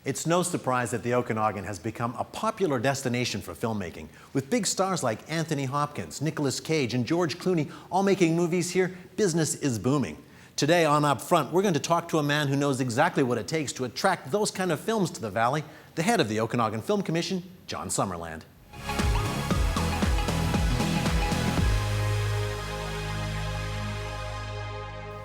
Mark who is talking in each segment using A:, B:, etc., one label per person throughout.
A: It's no surprise that the Okanagan has become a popular destination for filmmaking. With big stars like Anthony Hopkins, Nicolas Cage, and George Clooney all making movies here, business is booming. Today on Up Front, we're going to talk to a man who knows exactly what it takes to attract those kind of films to the Valley, the head of the Okanagan Film Commission, Jon Summerland.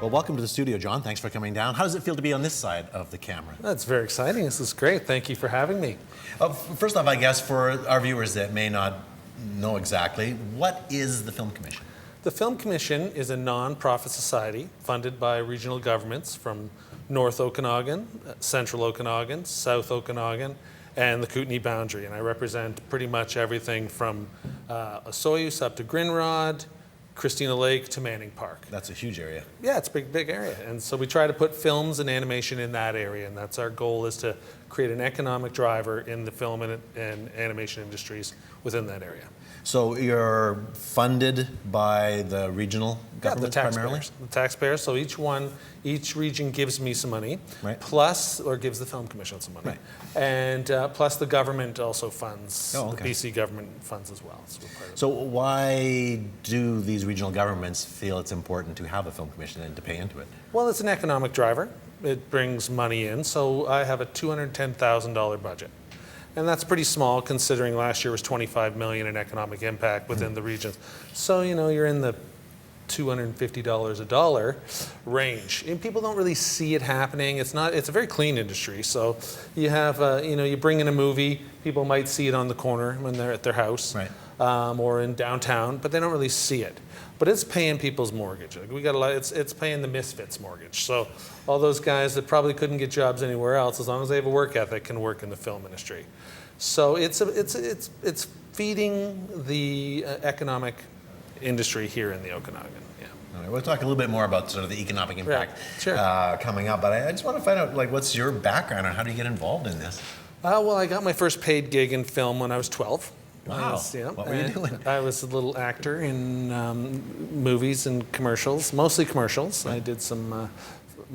A: Well, welcome to the studio, Jon. Thanks for coming down. How does it feel to be on this side of the camera?
B: That's very exciting. This is great. Thank you for having me.
A: First off, I guess for our viewers that may not know exactly, what is the Film Commission?
B: The Film Commission is a non-profit society funded by regional governments from North Okanagan, Central Okanagan, South Okanagan, and the Kootenay boundary. And I represent pretty much everything from Osoyoos up to Grinrod, Christina Lake to Manning Park.
A: That's a huge area.
B: Yeah, it's a big area. And so we try to put films and animation in that area. And that's our goal, is to create an economic driver in the film and animation industries within that area.
A: So you're funded by the regional government primarily?
B: The taxpayers. So each region gives me some money,
A: right,
B: plus, or gives the Film Commission some money.
A: Right.
B: And plus the government also funds,
A: oh, okay,
B: the BC government funds as well.
A: So why do these regional governments feel it's important to have a Film Commission and to pay into it?
B: Well, it's an economic driver. It brings money in. So I have a $210,000 budget. And that's pretty small, considering last year was $25 million in economic impact within the regions. So, you know, you're in the $250 a dollar range. And people don't really see it happening. It's a very clean industry. So you have, you bring in a movie, people might see it on the corner when they're at their house,
A: right,
B: or in downtown, but they don't really see it. But it's paying people's mortgage. Like, we got a lot. It's paying the misfits' mortgage. So all those guys that probably couldn't get jobs anywhere else, as long as they have a work ethic, can work in the film industry. So it's feeding the economic industry here in the Okanagan. Yeah.
A: All right, we'll talk a little bit more about sort of the economic impact,
B: sure,
A: coming up. But I just want to find out, like, what's your background and how do you get involved in this?
B: Well, I got my first paid gig in film when I was 12.
A: Wow. What were you doing?
B: I was a little actor in movies and commercials, mostly commercials.
A: Right.
B: I did some,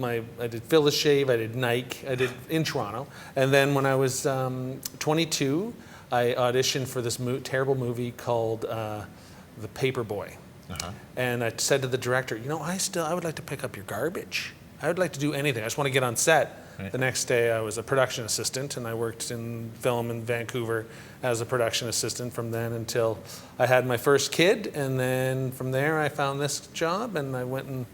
B: I did Phyllis Shave, I did Nike, I did in Toronto. And then when I was 22, I auditioned for this terrible movie called The Paperboy.
A: Uh-huh.
B: And I said to the director, you know, I would like to pick up your garbage. I would like to do anything. I just want to get on set. Right. The next day I was a production assistant, and I worked in film in Vancouver as a production assistant from then until I had my first kid. And then from there I found this job, and I went and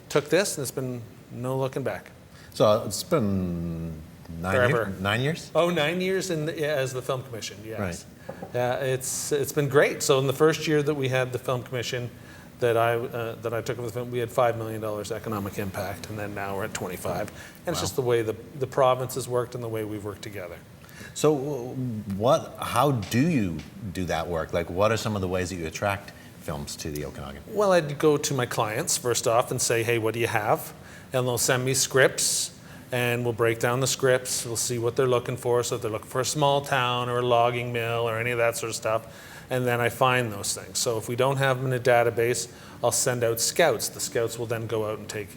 B: took this, and it's been no looking back.
A: So it's been 9 years? 9 years?
B: Oh, 9 years as the Film Commission, yes. Right. It's been great. So in the first year that we had the Film Commission, that I took with the film, we had $5 million economic impact, and then now we're at 25. And it's just the way the province has worked and the way we've worked together.
A: So how do you do that work? Like, what are some of the ways that you attract films to the Okanagan?
B: Well, I'd go to my clients first off and say, hey, what do you have? And they'll send me scripts, and we'll break down the scripts. We'll see what they're looking for. So if they're looking for a small town or a logging mill or any of that sort of stuff, and then I find those things. So if we don't have them in a database, I'll send out scouts. The scouts will then go out and take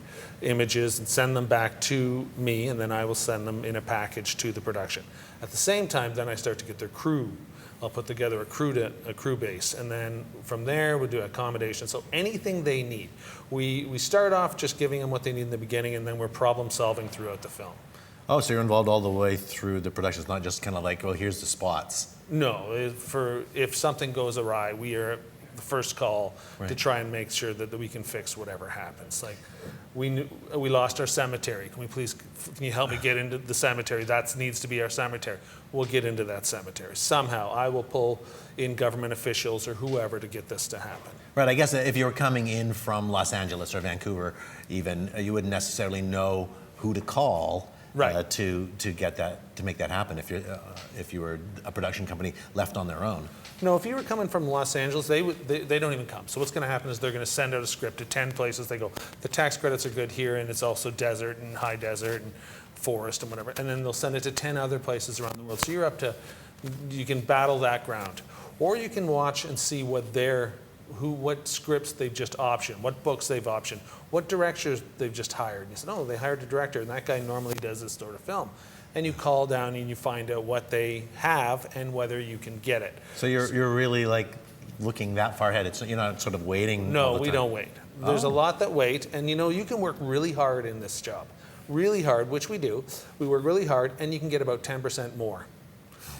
B: images and send them back to me, and then I will send them in a package to the production. At the same time, then I start to get their crew. I'll put together a crew base, and then from there we'll do accommodation. So anything they need. We start off just giving them what they need in the beginning, and then we're problem solving throughout the film.
A: Oh, so you're involved all the way through the production. It's not just kind of like, well, here's the spots.
B: No, if something goes awry, we are the first call, right, to try and make sure that we can fix whatever happens. Like, we lost our cemetery. Can you help me get into the cemetery? That needs to be our cemetery. We'll get into that cemetery. Somehow I will pull in government officials or whoever to get this to happen.
A: Right, I guess if you were coming in from Los Angeles or Vancouver even, you wouldn't necessarily know who to call. Right. To make that happen if you were a production company left on their own.
B: No, if you were coming from Los Angeles, they don't even come. So what's going to happen is they're going to send out a script to 10 places. They go, the tax credits are good here, and it's also desert and high desert and forest and whatever. And then they'll send it to 10 other places around the world. So you can battle that ground, or you can watch and see what scripts they've just optioned, what books they've optioned, what directors they've just hired. And you said, oh, they hired a director, and that guy normally does this sort of film. and you call down and you find out what they have and whether you can get it.
A: So you're really like looking that far ahead. You're not sort of waiting.
B: No,
A: all the
B: we
A: time.
B: don't wait. There's a lot that wait, and you can work really hard in this job. Really hard, which we do. We work really hard, and you can get about 10% more.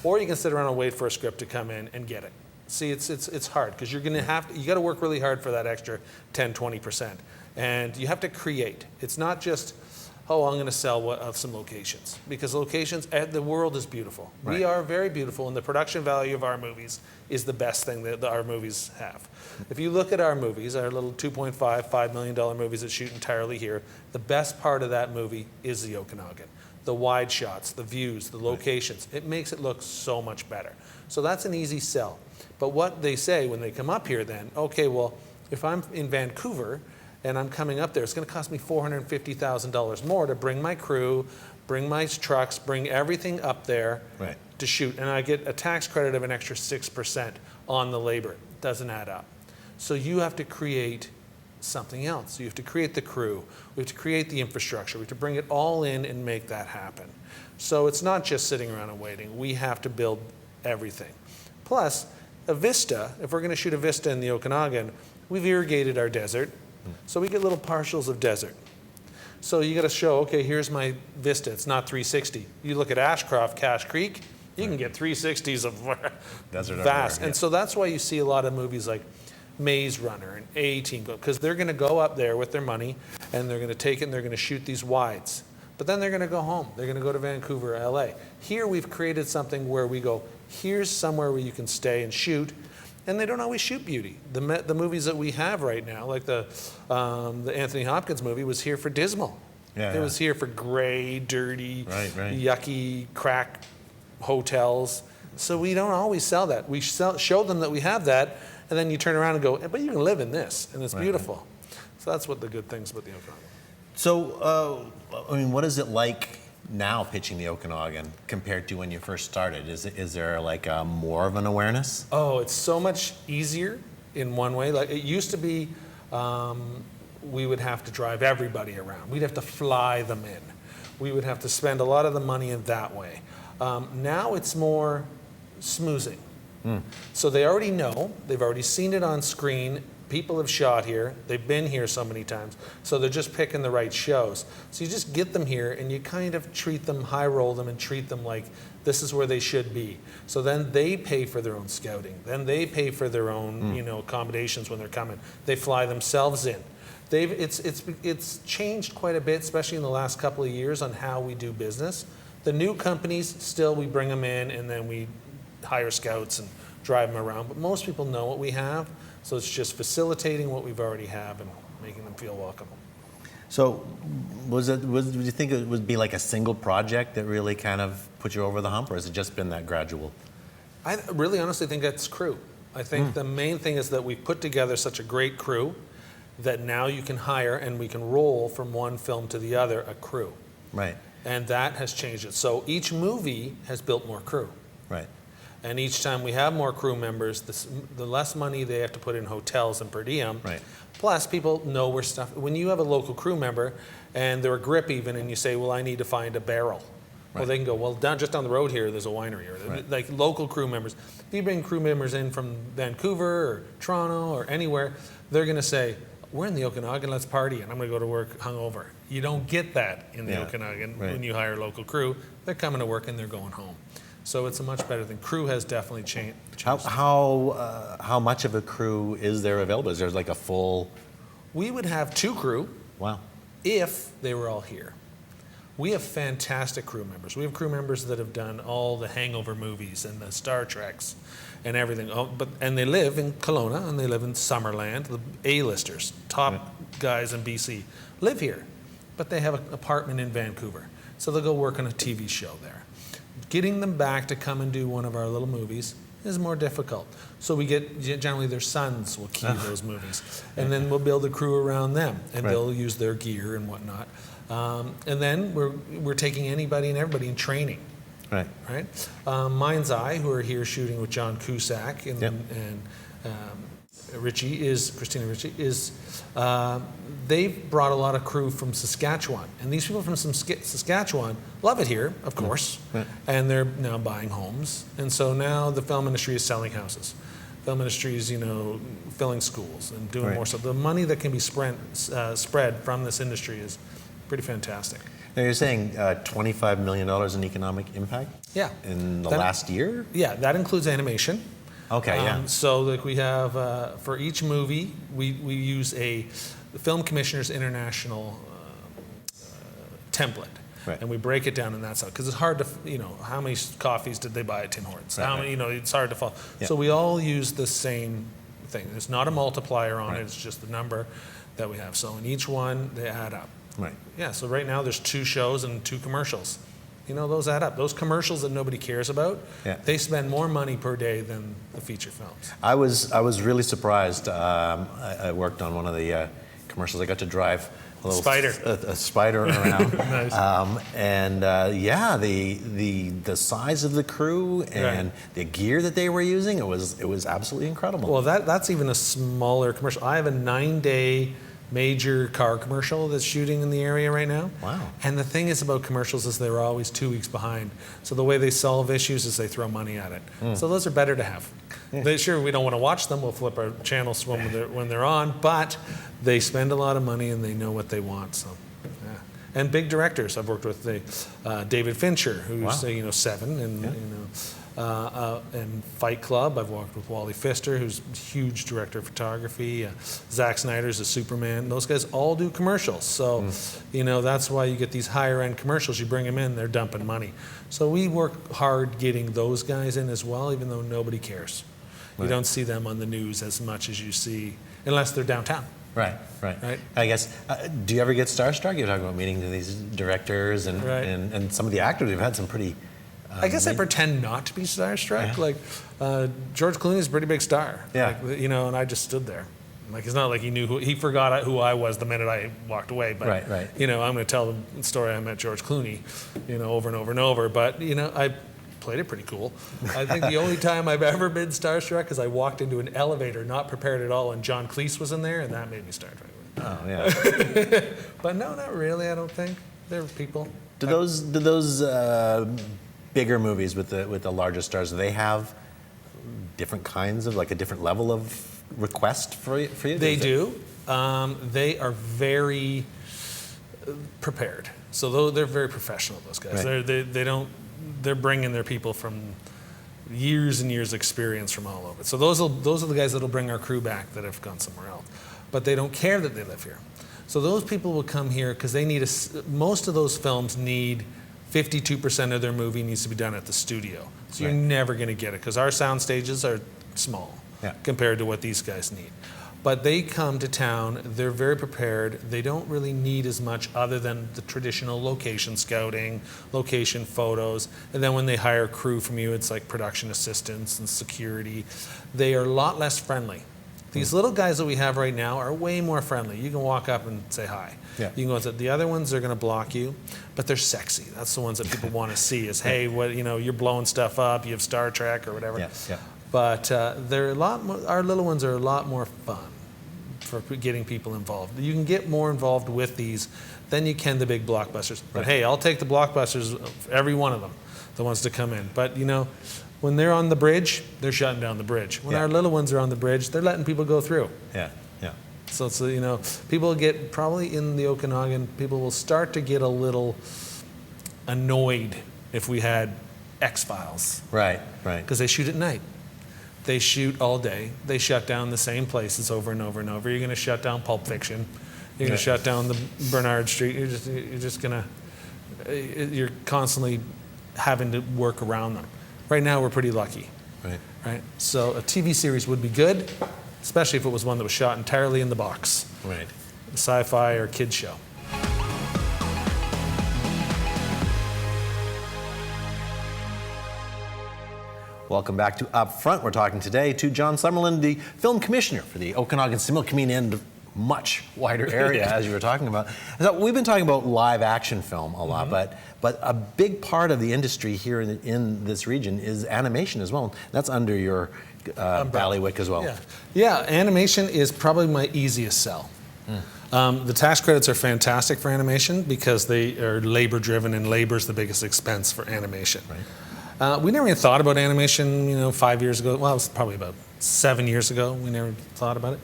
B: Or you can sit around and wait for a script to come in and get it. See, it's hard, because you got to work really hard for that extra 10, 20%. And you have to create. It's not just, oh, I'm going to sell some locations. Because locations, the world is beautiful.
A: Right.
B: We are very beautiful, and the production value of our movies is the best thing that our movies have. If you look at our movies, our little $2.5 million movies that shoot entirely here, the best part of that movie is the Okanagan. The wide shots, the views, the locations. It makes it look so much better. So that's an easy sell. But what they say when they come up here then, okay, well, if I'm in Vancouver and I'm coming up there, it's going to cost me $450,000 more to bring my crew, bring my trucks, bring everything up there to shoot. And I get a tax credit of an extra 6% on the labor. It doesn't add up. So you have to create something else. You have to create the crew. We have to create the infrastructure. We have to bring it all in and make that happen. So it's not just sitting around and waiting. We have to build everything. Plus, a vista, if we're going to shoot a vista in the Okanagan, we've irrigated our desert. So we get little partials of desert. So you got to show, okay, here's my vista. It's not 360. You look at Ashcroft, Cache Creek, you can get 360s of
A: desert
B: vast.
A: everywhere,
B: And so that's why you see a lot of movies like Maze Runner and A-Team, because they're going to go up there with their money and they're going to take it and they're going to shoot these wides. But then they're going to go home. They're going to go to Vancouver, LA. Here we've created something where we go, here's somewhere where you can stay and shoot. And they don't always shoot beauty. The movies that we have right now, like the Anthony Hopkins movie, was here for dismal. It was here for gray, dirty, yucky, crack hotels. So we don't always sell that. We show them that we have that, and then you turn around and go, but you can live in this, and it's beautiful. So that's what the good things about the Okanagan.
A: So, I mean, what is it like now pitching the Okanagan compared to when you first started? Is there like more of an awareness?
B: Oh, it's so much easier in one way. Like it used to be, we would have to drive everybody around. We'd have to fly them in. We would have to spend a lot of the money in that way. Now it's more smoozing. So they already know, they've already seen it on screen. People have shot here, they've been here so many times, so they're just picking the right shows. So you just get them here and you kind of treat them, high roll them and treat them like this is where they should be. So then they pay for their own scouting, then they pay for their own accommodations when they're coming. They fly themselves in. It's changed quite a bit, especially in the last couple of years, on how we do business. The new companies, still we bring them in and then we hire scouts and drive them around, but most people know what we have. So it's just facilitating what we've already have and making them feel welcome.
A: So would you think it would be like a single project that really kind of put you over the hump, or has it just been that gradual?
B: I really honestly think that's crew. I think the main thing is that we've put together such a great crew that now you can hire and we can roll from one film to the other a crew.
A: Right.
B: And that has changed it. So each movie has built more crew.
A: Right.
B: And each time we have more crew members, the less money they have to put in hotels and per diem.
A: Right.
B: Plus, people know where stuff. When you have a local crew member and they're a grip even, and you say, "Well, I need to find a barrel," well, they can go, "Well, just down the road here, there's a winery." Or like local crew members. If you bring crew members in from Vancouver or Toronto or anywhere, they're going to say, "We're in the Okanagan, let's party," and I'm going to go to work hungover. You don't get that in the Okanagan when you hire local crew. They're coming to work and they're going home. So it's a much better thing. Crew has definitely changed.
A: How much of a crew is there available? Is there like a full?
B: We would have 2 crew.
A: Wow.
B: If they were all here. We have fantastic crew members. We have crew members that have done all the Hangover movies and the Star Treks and everything. And they live in Kelowna and they live in Summerland. The A-listers, top guys in BC, live here. But they have an apartment in Vancouver. So they'll go work on a TV show there. Getting them back to come and do one of our little movies is more difficult. So we get, generally their sons will key those movies. And then we'll build a crew around them and they'll use their gear and whatnot. And then we're taking anybody and everybody in training. Right? Mind's Eye, who are here shooting with John Cusack. Christina Ricci is, they've brought a lot of crew from Saskatchewan, and these people from Saskatchewan love it here, of course, and they're now buying homes, and so now the film industry is selling houses. Film industry is, filling schools and doing more stuff. The money that can be spread from this industry is pretty fantastic.
A: Now you're saying $25 million in economic impact?
B: Yeah.
A: In the last year?
B: Yeah, that includes animation.
A: Okay, yeah.
B: So like we have, for each movie, we use the Film Commissioners International template. Right. And we break it down in that side, because it's hard to, how many coffees did they buy at Tim Hortons? How many, it's hard to follow. Yeah. So we all use the same thing. There's not a multiplier on it, it's just the number that we have. So in each one, they add up.
A: Right.
B: Yeah, so right now there's 2 shows and 2 commercials. Those add up. Those commercials that nobody cares about, they spend more money per day than the feature films.
A: I was really surprised. I worked on one of the commercials. I got to drive a little spider around. Nice. The size of the crew and the gear that they were using, it was absolutely incredible.
B: Well, that's even a smaller commercial. I have a 9-day major car commercial that's shooting in the area right now.
A: Wow.
B: And the thing is about commercials is they're always 2 weeks behind. So the way they solve issues is they throw money at it. So those are better to have. Sure, we don't want to watch them. We'll flip our channels when they're on, but they spend a lot of money and they know what they want. So, yeah. And big directors. I've worked with David Fincher, who's 7, and Fight Club. I've worked with Wally Pfister, who's a huge director of photography. Zack Snyder's a Superman. Those guys all do commercials. So, that's why you get these higher end commercials. You bring them in, they're dumping money. So we work hard getting those guys in as well, even though nobody cares. Right. You don't see them on the news as much as you see, unless they're downtown.
A: Right. I guess, do you ever get starstruck? You're talking about meeting these directors and some of the actors. You've had some pretty...
B: I guess I pretend not to be starstruck. Yeah. Like, George Clooney's a pretty big star.
A: Yeah.
B: Like, and I just stood there. Like, it's not like he forgot who I was the minute I walked away. But,
A: right.
B: I'm going to tell the story I met George Clooney, over and over and over. But, I played it pretty cool. I think the only time I've ever been starstruck is I walked into an elevator, not prepared at all, and John Cleese was in there, and that made me starstruck.
A: Oh, yeah.
B: But no, not really, I don't think. They're people.
A: Do those bigger movies with the larger stars, do they have different kinds of, like a different level of request for you?
B: They do. They are very prepared. So they're very professional, those guys. Right. They're bringing their people from years and years experience from all over. So those are the guys that'll bring our crew back that have gone somewhere else. But they don't care that they live here. So those people will come here because they need most of those films need 52% of their movie needs to be done at the studio. So you're never going to get it because our sound stages are small compared to what these guys need. But they come to town, they're very prepared. They don't really need as much other than the traditional location scouting, location photos. And then when they hire crew from you, it's like production assistants and security. They are a lot less friendly. These little guys that we have right now are way more friendly. You can walk up and say hi. Yeah. You can go and say, the other ones are going to block you, but they're sexy. That's the ones that people want to see is, hey, you're blowing stuff up, you have Star Trek or whatever.
A: Yeah.
B: But they're a lot more, our little ones are a lot more fun for getting people involved. You can get more involved with these than you can the big blockbusters. But hey, I'll take the blockbusters, every one of them, the ones to come in. But when they're on the bridge, they're shutting down the bridge. When our little ones are on the bridge, they're letting people go through.
A: Yeah.
B: So it's, people get, probably in the Okanagan, people will start to get a little annoyed if we had X-Files.
A: Right.
B: Because they shoot at night. They shoot all day. They shut down the same places over and over and over. You're going to shut down Pulp Fiction. You're going to shut down the Bernard Street. You're constantly having to work around them. Right now, we're pretty lucky. Right. So a TV series would be good, especially if it was one that was shot entirely in the box.
A: Right.
B: A sci-fi or kids show.
A: Welcome back to Up Front. We're talking today to Jon Summerland, the film commissioner for the Okanagan Similkameen End much wider area, as you were talking about. So we've been talking about live action film a lot, but a big part of the industry here in this region is animation as well. That's under your bailiwick as well.
B: Yeah, animation is probably my easiest sell. The tax credits are fantastic for animation because they are labor driven, and labor is the biggest expense for animation.
A: Right.
B: We never even thought about animation, 5 years ago. Well, it was probably about 7 years ago. We never thought about it.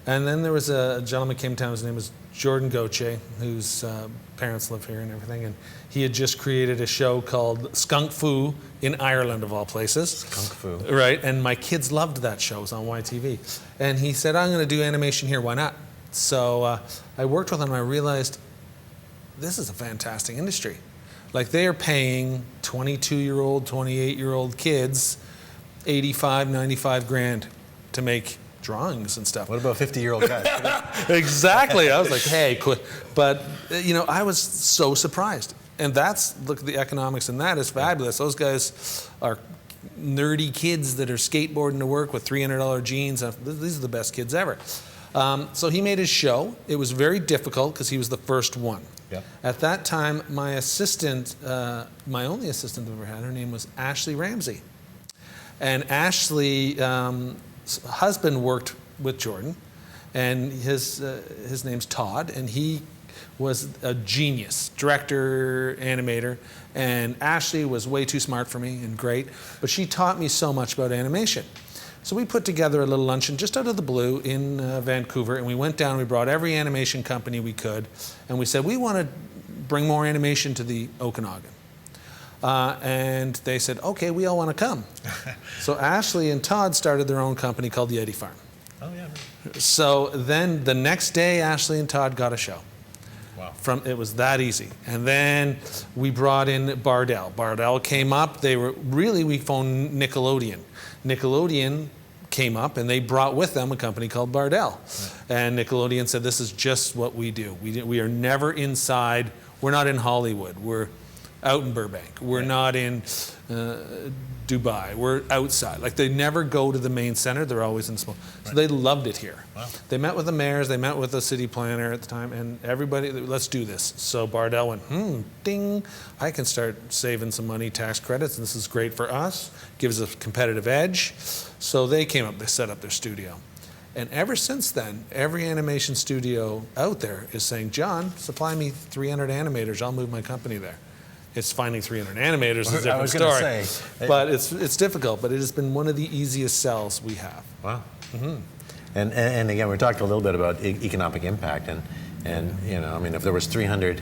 B: And then there was a gentleman came to town. His name was Jordan Gauthier, whose parents live here and everything. And he had just created a show called Skunk Fu in Ireland, of all places.
A: Skunk Fu.
B: Right. And my kids loved that show. It was on YTV. And he said, I'm going to do animation here. Why not? So I worked with him, and I realized this is a fantastic industry. Like, they are paying 22-year-old, 28-year-old kids 85, 95 grand to make drawings and stuff.
A: What about 50-year-old guys?
B: Exactly. I was like, hey, quit. But, I was so surprised. And look at the economics, and that is fabulous. Those guys are nerdy kids that are skateboarding to work with $300 jeans. These are the best kids ever. So he made his show. It was very difficult because he was the first one.
A: Yep.
B: At that time, my assistant, my only assistant I've ever had, her name was Ashley Ramsey. And Ashley's husband worked with Jordan, and his name's Todd, and he was a genius, director, animator, and Ashley was way too smart for me and great, but she taught me so much about animation. So we put together a little luncheon just out of the blue in Vancouver, and we went down, we brought every animation company we could, and we said, we want to bring more animation to the Okanagan. And they said, okay, we all want to come. So Ashley and Todd started their own company called the Eddie Farm.
A: Oh, yeah.
B: So then the next day, Ashley and Todd got a show.
A: Wow.
B: It was that easy. And then we brought in Bardell. Bardell came up. We phoned Nickelodeon. Nickelodeon came up, and they brought with them a company called Bardell. Right. And Nickelodeon said, this is just what we do. We are never inside. We're not in Hollywood. We're out in Burbank. We're not in Dubai. We're outside. Like, they never go to the main center. They're always in small. So they loved it here.
A: Wow.
B: They met with the mayors. They met with the city planner at the time, and everybody, let's do this. So Bardell went, ding, I can start saving some money, tax credits, and this is great for us. Gives us a competitive edge. So they came up. They set up their studio. And ever since then, every animation studio out there is saying, John, supply me 300 animators. I'll move my company there. It's finding 300 animators is a different story. But it's difficult, but it has been one of the easiest sells we have.
A: Wow. Mm-hmm. And again, we talked a little bit about economic impact, and if there was 300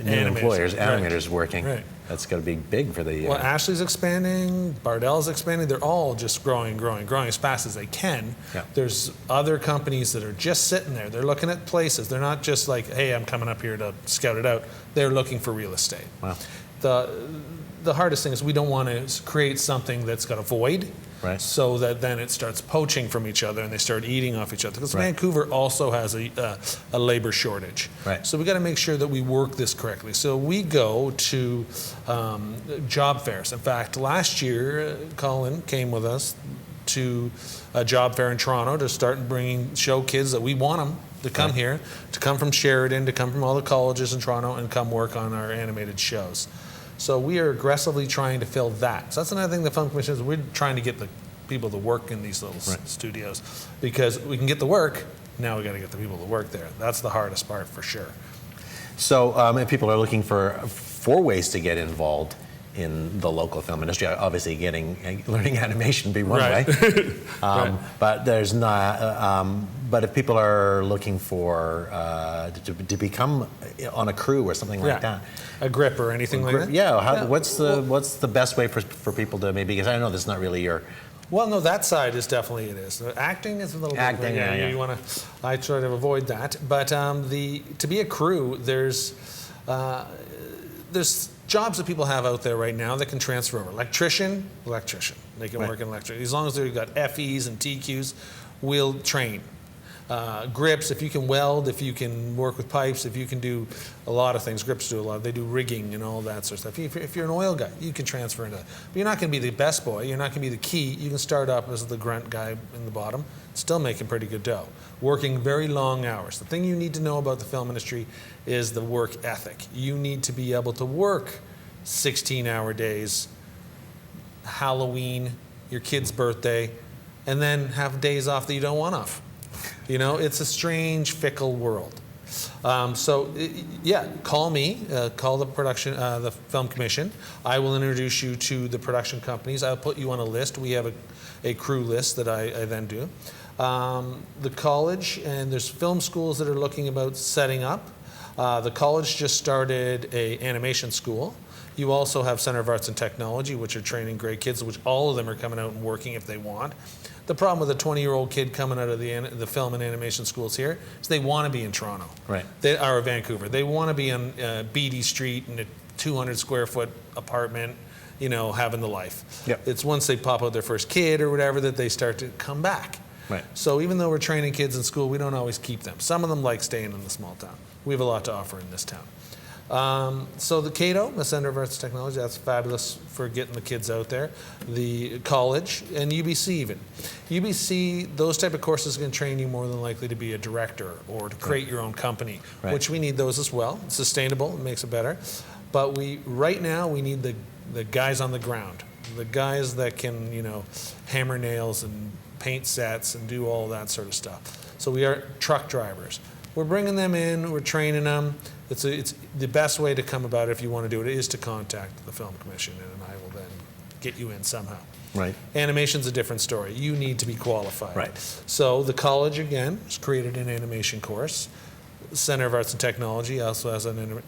A: new employers, animators working, that's got to be big for the...
B: Well, Ashley's expanding, Bardell's expanding. They're all just growing as fast as they can.
A: Yeah.
B: There's other companies that are just sitting there. They're looking at places. They're not just like, hey, I'm coming up here to scout it out. They're looking for real estate.
A: Wow.
B: The hardest thing is we don't want to create something that's got a void, so that then it starts poaching from each other and they start eating off each other. Because Vancouver also has a labor shortage. So we got to make sure that we work this correctly. So we go to job fairs. In fact, last year, Colin came with us to a job fair in Toronto to start show kids that we want them to come here, to come from Sheridan, to come from all the colleges in Toronto and come work on our animated shows. So we are aggressively trying to fill that. So that's another thing the Film Commission is, we're trying to get the people to work in these little studios, because we can get the work, now we got to get the people to work there. That's the hardest part for sure.
A: So if people are looking for ways to get involved in the local film industry, obviously learning animation would be one way. But there's not. But if people are looking for to become on a crew or something like that,
B: a grip or anything like that.
A: What's the best way for people to maybe? Because I know this is not really your.
B: Well, no, that side is definitely it is. Acting is a little
A: acting.
B: Bit, you want to. I try to avoid that, but to be a crew, there's jobs that people have out there right now that can transfer over. Electrician. They can work in electrician. As long as they've got FEs and TQs, we'll train. Grips, if you can weld, if you can work with pipes, if you can do a lot of things. Grips do a lot. They do rigging and all that sort of stuff. If you're an oil guy, you can transfer into that. But you're not going to be the best boy. You're not going to be the key. You can start up as the grunt guy in the bottom, still making pretty good dough, working very long hours. The thing you need to know about the film industry is the work ethic. You need to be able to work 16-hour days, Halloween, your kid's birthday, and then have days off that you don't want off. You know, it's a strange, fickle world. Yeah, call me, call the the film commission. I will introduce you to the production companies. I'll put you on a list. We have a crew list that I then do. The college, and there's film schools that are looking about setting up. The college just started a animation school. You also have Center of Arts and Technology, which are training great kids, which all of them are coming out and working if they want. The problem with a 20-year-old kid coming out of the film and animation schools here is they want to be in Toronto.
A: Right.
B: They are Vancouver. They want to be on Beatty Street in a 200-square-foot apartment, you know, having the life.
A: Yep.
B: It's once they pop out their first kid or whatever that they start to come back.
A: Right.
B: So even though we're training kids in school, we don't always keep them. Some of them like staying in the small town. We have a lot to offer in this town. So the Cato, the Center of Arts and Technology, that's fabulous for getting the kids out there. The college, and UBC even. UBC, those type of courses can train you more than likely to be a director or to create your own company, which we need those as well. It's sustainable, it makes it better. But right now we need the guys on the ground, the guys that can, you know, hammer nails and paint sets and do all that sort of stuff. So we are truck drivers. We're bringing them in, we're training them. It's the best way to come about it if you want to do it is to contact the film commission, and I will then get you in somehow.
A: Right.
B: Animation's a different story. You need to be qualified.
A: Right.
B: So the college, again, has created an animation course. Center of Arts and Technology also has an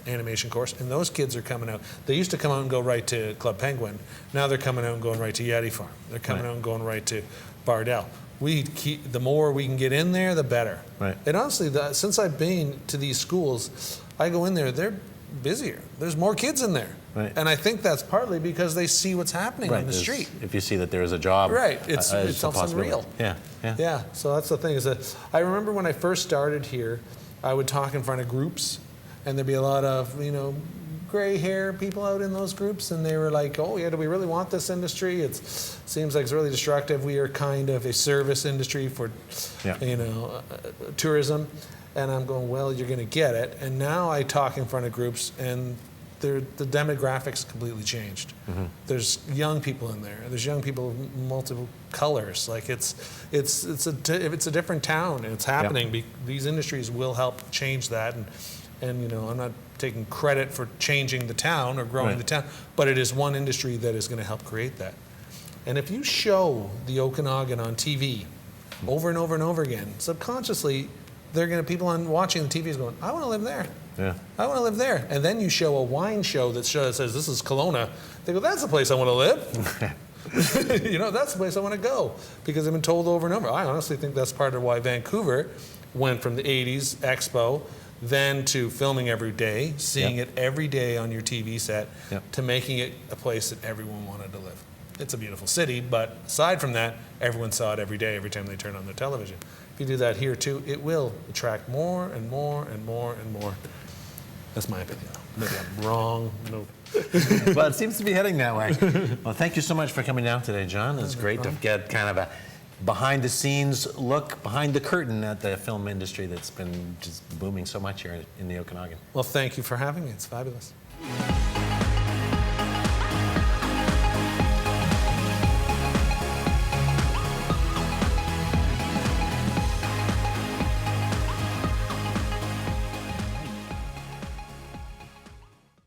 B: animation course, and those kids are coming out. They used to come out and go right to Club Penguin. Now they're coming out and going right to Yeti Farm. They're coming out and going right to Bardell. The more we can get in there, the better.
A: Right.
B: And honestly, since I've been to these schools, I go in there, they're busier. There's more kids in there. Right. And I think that's partly because they see what's happening on the street.
A: If you see that there is a job.
B: Right. It's unreal.
A: Yeah.
B: Yeah. So that's the thing is that I remember when I first started here, I would talk in front of groups, and there'd be a lot of, you know, gray hair people out in those groups, and they were like, oh yeah, do we really want this industry? It seems like it's really destructive. We are kind of a service industry for, you know, tourism. And I'm going, well, you're going to get it. And now I talk in front of groups, and the demographics completely changed. Mm-hmm. There's young people in there. There's young people of multiple colors. Like it's a different town, and it's happening. These industries will help change that. And you know, I'm not taking credit for changing the town or growing the town, but it is one industry that is going to help create that. And if you show the Okanagan on TV over and over and over again, subconsciously, people watching the TV is going, I want to live there. Yeah. I want to live there. And then you show a wine show that says this is Kelowna. They go, that's the place I want to live. You know, that's the place I want to go, because I've been told over and over. I honestly think that's part of why Vancouver went from the 80s Expo then to filming every day, seeing it every day on your TV set, to making it a place that everyone wanted to live. It's a beautiful city, but aside from that, everyone saw it every day, every time they turned on their television. If you do that here too, it will attract more and more and more and more. That's my opinion. Maybe I'm wrong. No.
A: Well, it seems to be heading that way. Well, thank you so much for coming down today, John. It's great to get kind of a behind-the-scenes look, behind the curtain at the film industry that's been just booming so much here in the Okanagan.
B: Well, thank you for having me. It's fabulous.